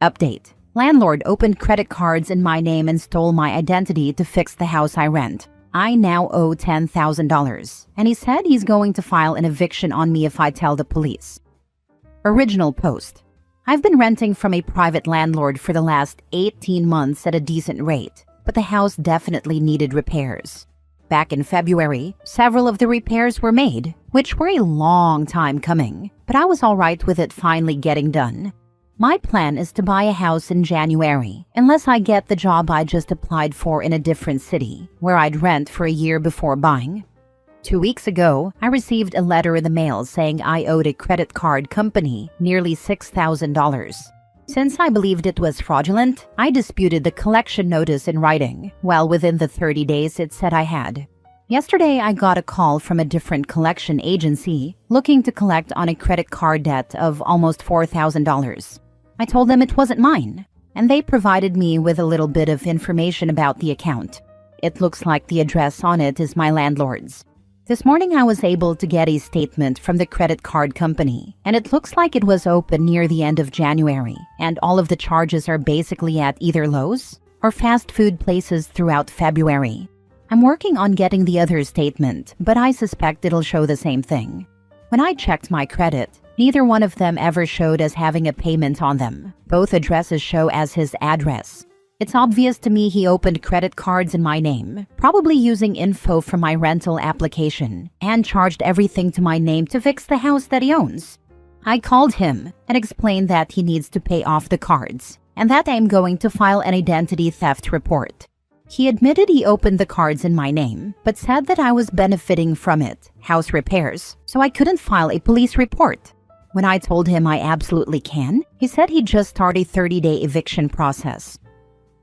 Update. Landlord opened credit cards in my name and stole my identity to fix the house I rent. I now owe $10,000, and he said he's going to file an eviction on me if I tell the police. Original post. I've been renting from a private landlord for the last 18 months at a decent rate, but the house definitely needed repairs. Back in February, several of the repairs were made, which were a long time coming, but I was alright with it finally getting done. My plan is to buy a house in January, unless I get the job I just applied for in a different city, where I'd rent for a year before buying. 2 weeks ago, I received a letter in the mail saying I owed a credit card company nearly $6,000. Since I believed it was fraudulent, I disputed the collection notice in writing, while within the 30 days it said I had. Yesterday, I got a call from a different collection agency looking to collect on a credit card debt of almost $4,000. I told them it wasn't mine, and they provided me with a little bit of information about the account. It looks like the address on it is my landlord's. This morning I was able to get a statement from the credit card company, and it looks like it was open near the end of January, and all of the charges are basically at either Lowe's or fast food places throughout February. I'm working on getting the other statement, but I suspect it'll show the same thing. When I checked my credit, neither one of them ever showed as having a payment on them. Both addresses show as his address. It's obvious to me he opened credit cards in my name, probably using info from my rental application, and charged everything to my name to fix the house that he owns. I called him and explained that he needs to pay off the cards, and that I'm going to file an identity theft report. He admitted he opened the cards in my name, but said that I was benefiting from it, house repairs, so I couldn't file a police report. When I told him I absolutely can, he said he'd just start a 30-day eviction process.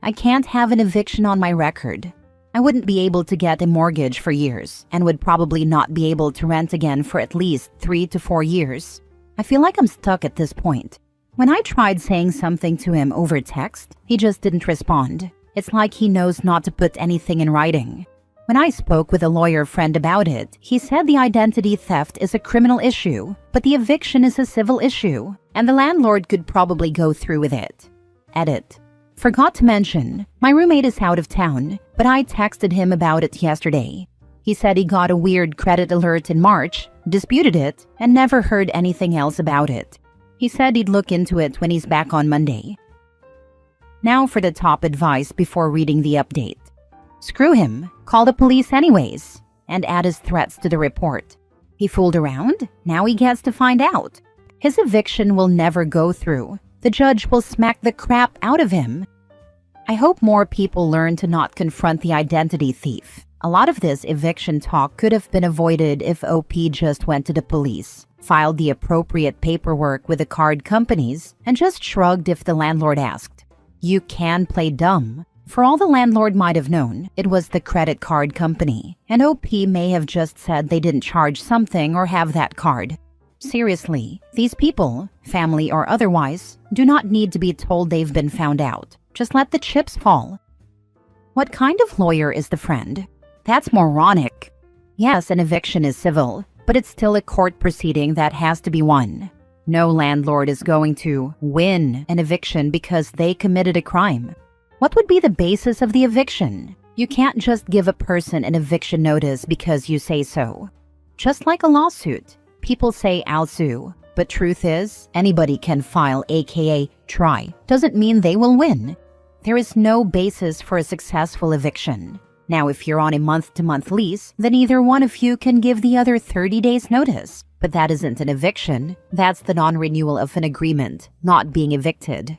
I can't have an eviction on my record. I wouldn't be able to get a mortgage for years and would probably not be able to rent again for at least 3 to 4 years. I feel like I'm stuck at this point. When I tried saying something to him over text, he just didn't respond. It's like he knows not to put anything in writing. When I spoke with a lawyer friend about it, he said the identity theft is a criminal issue, but the eviction is a civil issue, and the landlord could probably go through with it. Edit. Forgot to mention, my roommate is out of town, but I texted him about it yesterday. He said he got a weird credit alert in March, disputed it, and never heard anything else about it. He said he'd look into it when he's back on Monday. Now for the top advice before reading the update. Screw him, call the police anyways, and add his threats to the report. He fooled around, now he gets to find out. His eviction will never go through. The judge will smack the crap out of him. I hope more people learn to not confront the identity thief. A lot of this eviction talk could have been avoided if OP just went to the police, filed the appropriate paperwork with the card companies, and just shrugged if the landlord asked. You can play dumb. For all the landlord might have known, it was the credit card company, and OP may have just said they didn't charge something or have that card. Seriously, these people, family or otherwise, do not need to be told they've been found out. Just let the chips fall. What kind of lawyer is the friend? That's moronic. Yes, an eviction is civil, but it's still a court proceeding that has to be won. No landlord is going to win an eviction because they committed a crime. What would be the basis of the eviction? You can't just give a person an eviction notice because you say so. Just like a lawsuit, people say I'll sue, but truth is, anybody can file, aka try. Doesn't mean they will win. There is no basis for a successful eviction. Now, if you're on a month-to-month lease, then either one of you can give the other 30 days notice. But that isn't an eviction. That's the non-renewal of an agreement, not being evicted.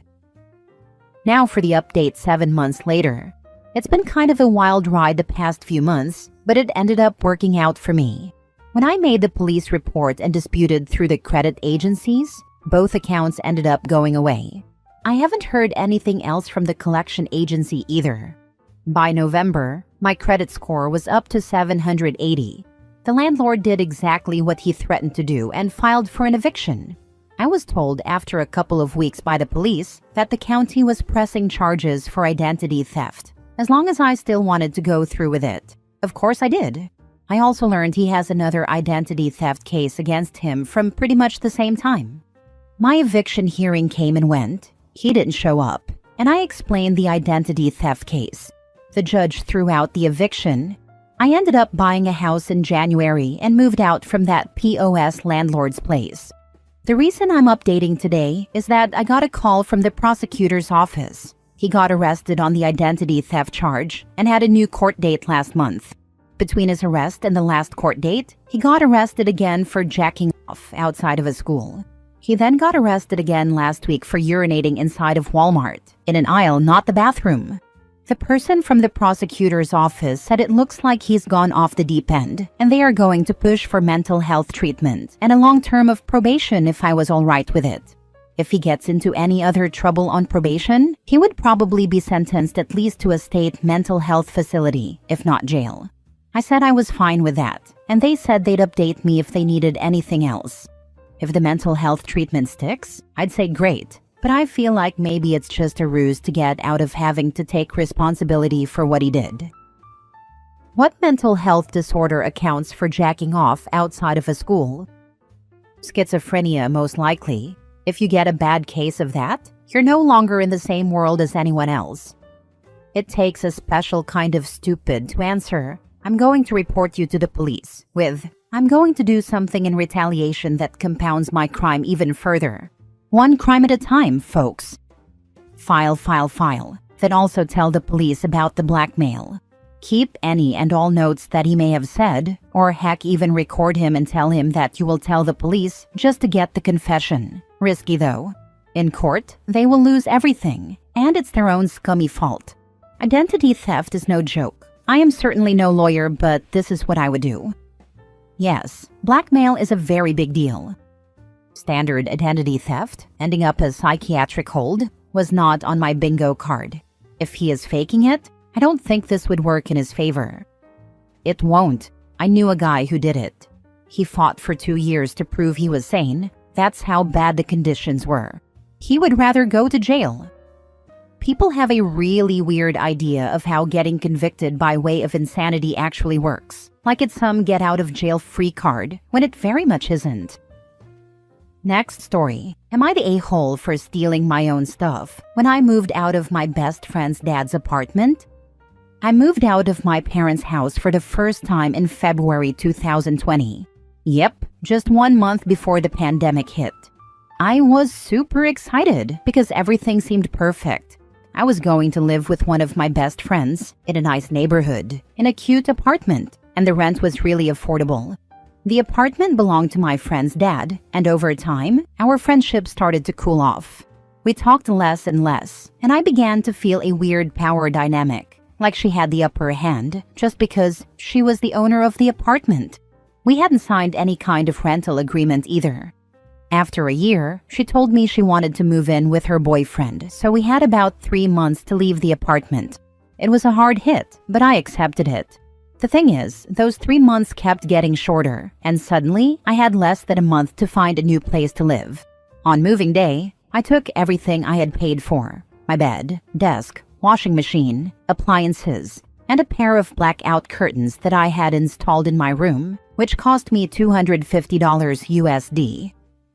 Now for the update 7 months later. It's been kind of a wild ride the past few months, but it ended up working out for me. When I made the police report and disputed through the credit agencies, both accounts ended up going away. I haven't heard anything else from the collection agency either. By November, my credit score was up to 780. The landlord did exactly what he threatened to do and filed for an eviction. I was told after a couple of weeks by the police that the county was pressing charges for identity theft, as long as I still wanted to go through with it. Of course I did. I also learned he has another identity theft case against him from pretty much the same time. My eviction hearing came and went. He didn't show up, and I explained the identity theft case. The judge threw out the eviction. I ended up buying a house in January and moved out from that POS landlord's place. The reason I'm updating today is that I got a call from the prosecutor's office. He got arrested on the identity theft charge and had a new court date last month. Between his arrest and the last court date, he got arrested again for jacking off outside of a school. He then got arrested again last week for urinating inside of Walmart, in an aisle, not the bathroom. The person from the prosecutor's office said it looks like he's gone off the deep end, and they are going to push for mental health treatment and a long term of probation if I was all right with it. If he gets into any other trouble on probation, he would probably be sentenced at least to a state mental health facility, if not jail. I said I was fine with that, and they said they'd update me if they needed anything else. If the mental health treatment sticks, I'd say great, but I feel like maybe it's just a ruse to get out of having to take responsibility for what he did. What mental health disorder accounts for jacking off outside of a school? Schizophrenia, most likely. If you get a bad case of that, you're no longer in the same world as anyone else. It takes a special kind of stupid to answer, "I'm going to report you to the police," with, "I'm going to do something in retaliation that compounds my crime even further." One crime at a time, folks. File. Then also tell the police about the blackmail. Keep any and all notes that he may have said, or heck, even record him and tell him that you will tell the police just to get the confession. Risky though. In court, they will lose everything, and it's their own scummy fault. Identity theft is no joke. I am certainly no lawyer, but this is what I would do. Yes, blackmail is a very big deal. Standard identity theft, ending up as psychiatric hold, was not on my bingo card. If he is faking it, I don't think this would work in his favor. It won't. I knew a guy who did it. He fought for 2 years to prove he was sane. That's how bad the conditions were. He would rather go to jail. People have a really weird idea of how getting convicted by way of insanity actually works, like it's some get-out-of-jail-free card, when it very much isn't. Next story. Am I the a-hole for stealing my own stuff when I moved out of my best friend's dad's apartment? I moved out of my parents' house for the first time in February 2020. Yep, just 1 month before the pandemic hit. I was super excited because everything seemed perfect. I was going to live with one of my best friends in a nice neighborhood, in a cute apartment, and the rent was really affordable. The apartment belonged to my friend's dad, and over time, our friendship started to cool off. We talked less and less, and I began to feel a weird power dynamic, like she had the upper hand, just because she was the owner of the apartment. We hadn't signed any kind of rental agreement either. After a year, she told me she wanted to move in with her boyfriend, so we had about 3 months to leave the apartment. It was a hard hit, but I accepted it. The thing is, those 3 months kept getting shorter, and suddenly I had less than a month to find a new place to live. On moving day, I took everything I had paid for: my bed, desk, washing machine, appliances, and a pair of blackout curtains that I had installed in my room, which cost me $250 USD.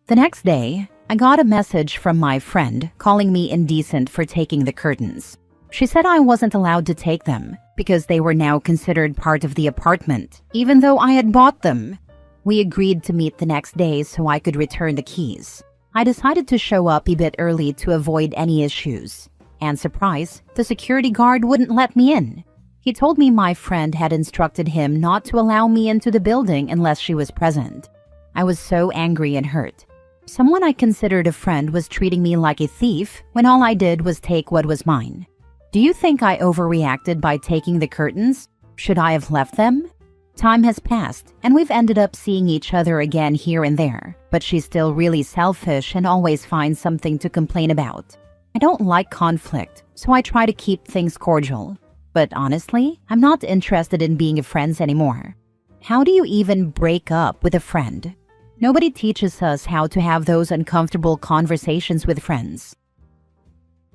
The next day, I got a message from my friend calling me indecent for taking the curtains. She said I wasn't allowed to take them because they were now considered part of the apartment, even though I had bought them. We agreed to meet the next day so I could return the keys. I decided to show up a bit early to avoid any issues. And surprise, the security guard wouldn't let me in. He told me my friend had instructed him not to allow me into the building unless she was present. I was so angry and hurt. Someone I considered a friend was treating me like a thief when all I did was take what was mine. Do you think I overreacted by taking the curtains? Should I have left them? Time has passed, and we've ended up seeing each other again here and there, but she's still really selfish and always finds something to complain about. I don't like conflict, so I try to keep things cordial. But honestly, I'm not interested in being friends anymore. How do you even break up with a friend? Nobody teaches us how to have those uncomfortable conversations with friends.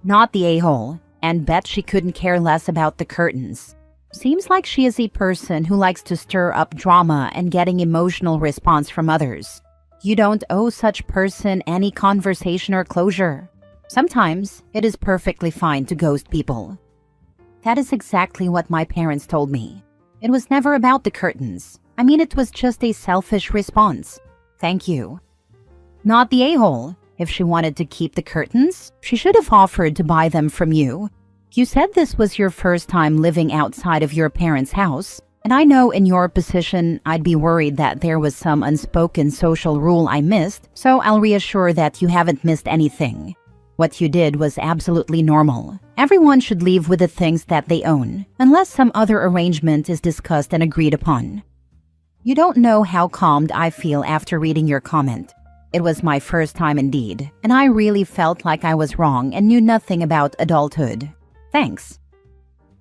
Not the a-hole. And bet she couldn't care less about the curtains. Seems like she is a person who likes to stir up drama and getting emotional response from others. You don't owe such person any conversation or closure. Sometimes it is perfectly fine to ghost people. That is exactly what my parents told me. It was never about the curtains. I mean, it was just a selfish response. Thank you. Not the a-hole. If she wanted to keep the curtains, she should have offered to buy them from you. You said this was your first time living outside of your parents' house, and I know in your position I'd be worried that there was some unspoken social rule I missed, so I'll reassure that you haven't missed anything. What you did was absolutely normal. Everyone should leave with the things that they own, unless some other arrangement is discussed and agreed upon. You don't know how calmed I feel after reading your comment. It was my first time indeed, and I really felt like I was wrong and knew nothing about adulthood. Thanks.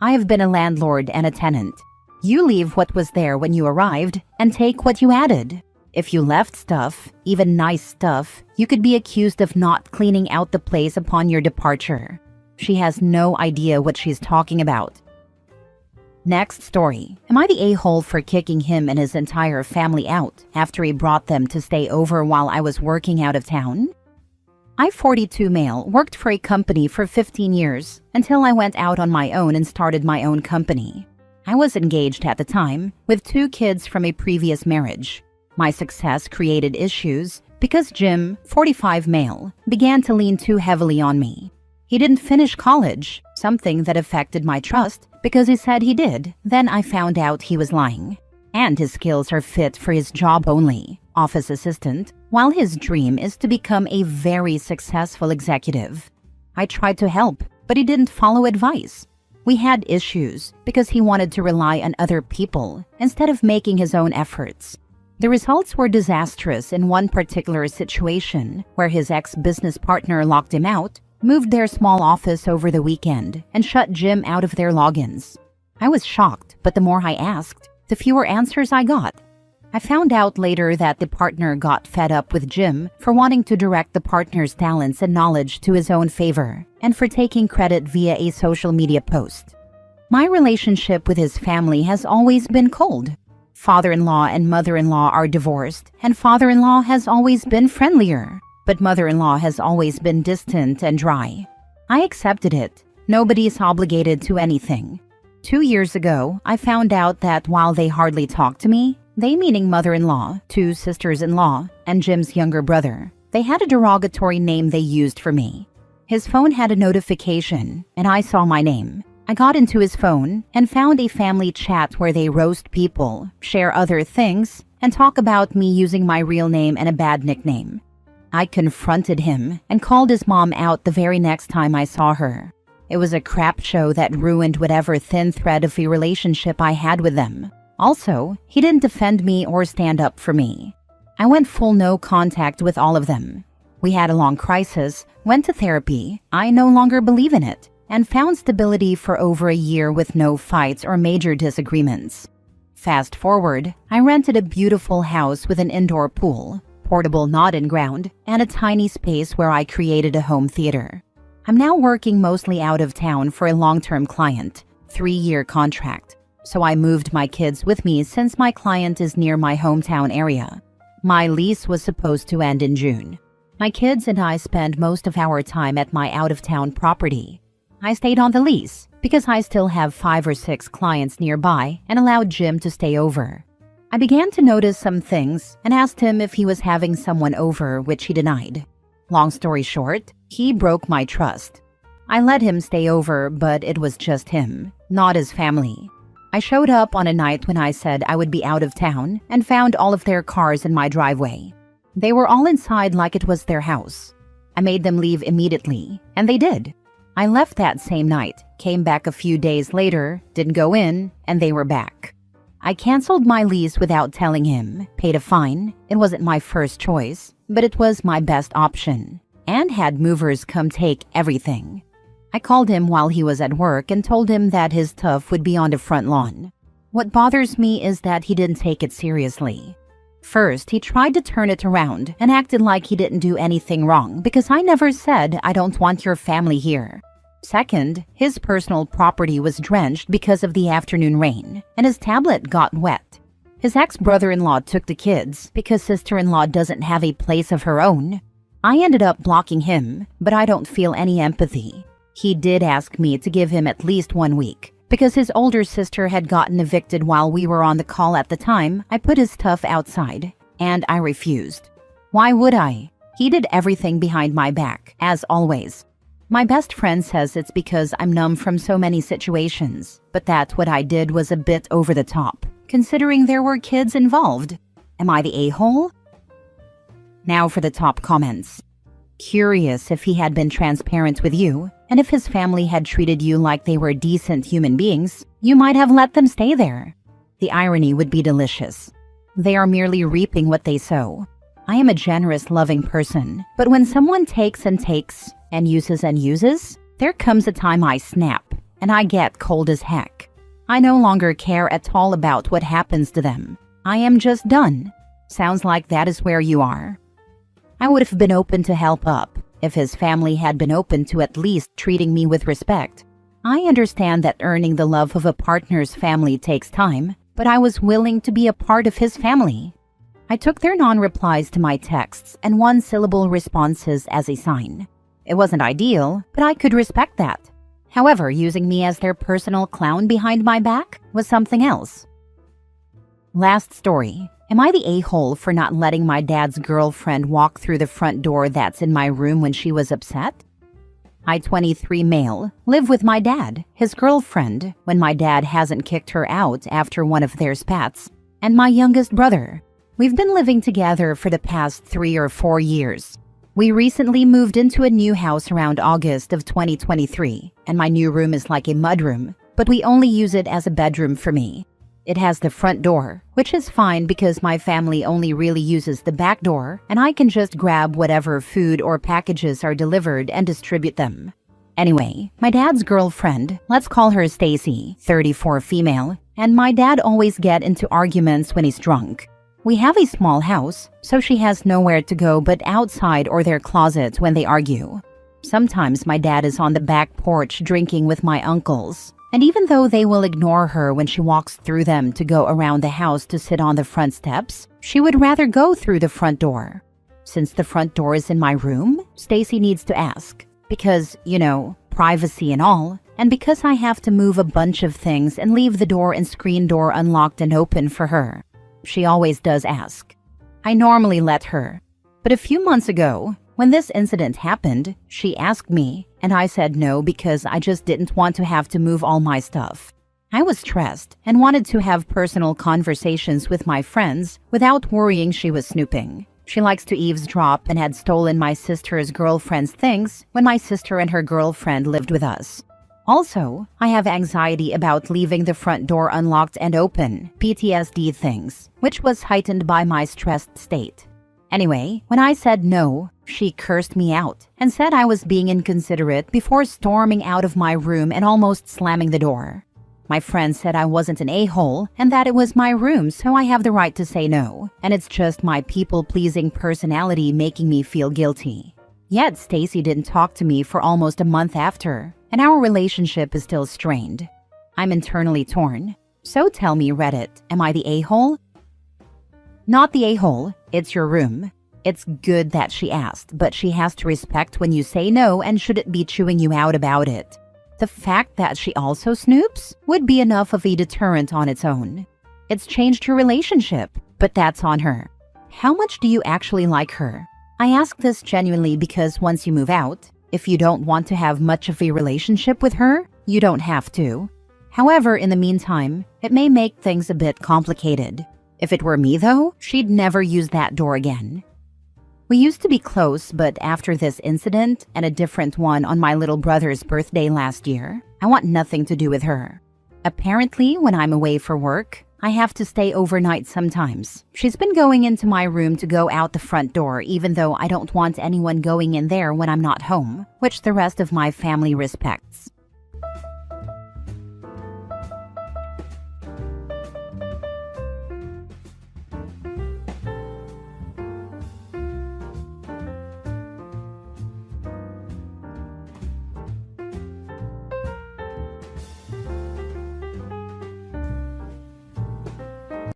I have been a landlord and a tenant. You leave what was there when you arrived and take what you added. If you left stuff, even nice stuff, you could be accused of not cleaning out the place upon your departure. She has no idea what she's talking about. Next story. Am I the a-hole for kicking him and his entire family out after he brought them to stay over while I was working out of town? I, 42 male, worked for a company for 15 years until I went out on my own and started my own company. I was engaged at the time with 2 kids from a previous marriage. My success created issues because Jim, 45 male, began to lean too heavily on me. He didn't finish college, something that affected my trust because he said he did. Then I found out he was lying. And his skills are fit for his job only, office assistant, while his dream is to become a very successful executive. I tried to help, but he didn't follow advice. We had issues because he wanted to rely on other people instead of making his own efforts. The results were disastrous in one particular situation where his ex-business partner locked him out, moved their small office over the weekend, and shut Jim out of their logins. I was shocked, but the more I asked, the fewer answers I got. I found out later that the partner got fed up with Jim for wanting to direct the partner's talents and knowledge to his own favor, and for taking credit via a social media post. My relationship with his family has always been cold. Father-in-law and mother-in-law are divorced, and father-in-law has always been friendlier, but mother-in-law has always been distant and dry. I accepted it. Nobody is obligated to anything. 2 years ago, I found out that while they hardly talked to me, they meaning mother-in-law, 2 sisters-in-law, and Jim's younger brother, they had a derogatory name they used for me. His phone had a notification, and I saw my name. I got into his phone and found a family chat where they roast people, share other things, and talk about me using my real name and a bad nickname. I confronted him and called his mom out the very next time I saw her. It was a crap show that ruined whatever thin thread of a relationship I had with them. Also, he didn't defend me or stand up for me. I went full no contact with all of them. We had a long crisis, went to therapy, I no longer believe in it, and found stability for over a year with no fights or major disagreements. Fast forward, I rented a beautiful house with an indoor pool, portable not in ground, and a tiny space where I created a home theater. I'm now working mostly out of town for a long-term client, 3-year contract, so I moved my kids with me since my client is near my hometown area. My lease was supposed to end in June. My kids and I spend most of our time at my out-of-town property. I stayed on the lease because I still have 5 or 6 clients nearby and allowed Jim to stay over. I began to notice some things and asked him if he was having someone over, which he denied. Long story short, he broke my trust. I let him stay over, but it was just him, not his family. I showed up on a night when I said I would be out of town and found all of their cars in my driveway. They were all inside like it was their house. I made them leave immediately, and they did. I left that same night, came back a few days later, didn't go in, and they were back. I canceled my lease without telling him, paid a fine. It wasn't my first choice, but it was my best option, and had movers come take everything. I called him while he was at work and told him that his stuff would be on the front lawn. What bothers me is that he didn't take it seriously. First, he tried to turn it around and acted like he didn't do anything wrong because I never said I don't want your family here. Second, his personal property was drenched because of the afternoon rain, and his tablet got wet. His ex-brother-in-law took the kids because sister-in-law doesn't have a place of her own. I ended up blocking him, but I don't feel any empathy. He did ask me to give him at least 1 week. Because his older sister had gotten evicted while we were on the call at the time, I put his stuff outside, and I refused. Why would I? He did everything behind my back, as always. My best friend says it's because I'm numb from so many situations, but that what I did was a bit over the top, considering there were kids involved. Am I the a-hole? Now for the top comments. Curious if he had been transparent with you, and if his family had treated you like they were decent human beings, you might have let them stay there. The irony would be delicious. They are merely reaping what they sow. I am a generous, loving person, but when someone takes and uses, there comes a time I snap, and I get cold as heck. I no longer care at all about what happens to them. I am just done. Sounds like that is where you are. I would have been open to help up if his family had been open to at least treating me with respect. I understand that earning the love of a partner's family takes time, but I was willing to be a part of his family. I took their non-replies to my texts and one-syllable responses as a sign. It wasn't ideal, but I could respect that. However, using me as their personal clown behind my back was something else. Last story. Am I the a-hole for not letting my dad's girlfriend walk through the front door that's in my room when she was upset? I, 23 male, live with my dad, his girlfriend, when my dad hasn't kicked her out after one of their spats, and my youngest brother. We've been living together for the past 3 or 4 years. We recently moved into a new house around August of 2023, and my new room is like a mudroom, but we only use it as a bedroom for me. It has the front door, which is fine because my family only really uses the back door, and I can just grab whatever food or packages are delivered and distribute them. Anyway, my dad's girlfriend, let's call her Stacy, 34 female, and my dad always get into arguments when he's drunk. We have a small house, so she has nowhere to go but outside or their closet when they argue. Sometimes my dad is on the back porch drinking with my uncles. And even though they will ignore her when she walks through them to go around the house to sit on the front steps, she would rather go through the front door. Since the front door is in my room, Stacy needs to ask. Because, privacy and all, and because I have to move a bunch of things and leave the door and screen door unlocked and open for her. She always does ask. I normally let her. But a few months ago, when this incident happened, she asked me, and I said no because I just didn't want to have to move all my stuff. I was stressed and wanted to have personal conversations with my friends without worrying she was snooping. She likes to eavesdrop and had stolen my sister's girlfriend's things when my sister and her girlfriend lived with us. Also, I have anxiety about leaving the front door unlocked and open, PTSD things, which was heightened by my stressed state. Anyway, when I said no, she cursed me out and said I was being inconsiderate before storming out of my room and almost slamming the door. My friend said I wasn't an a-hole and that it was my room, so I have the right to say no, and it's just my people-pleasing personality making me feel guilty. Yet Stacy didn't talk to me for almost a month after, and our relationship is still strained. I'm internally torn. So tell me, Reddit, am I the a-hole? Not the a-hole, it's your room. It's good that she asked, but she has to respect when you say no and shouldn't be chewing you out about it. The fact that she also snoops would be enough of a deterrent on its own. It's changed your relationship, but that's on her. How much do you actually like her? I ask this genuinely because once you move out, if you don't want to have much of a relationship with her, you don't have to. However, in the meantime, it may make things a bit complicated. If it were me though, she'd never use that door again. We used to be close, but after this incident and a different one on my little brother's birthday last year, I want nothing to do with her. Apparently, when I'm away for work, I have to stay overnight sometimes. She's been going into my room to go out the front door even though I don't want anyone going in there when I'm not home, which the rest of my family respects.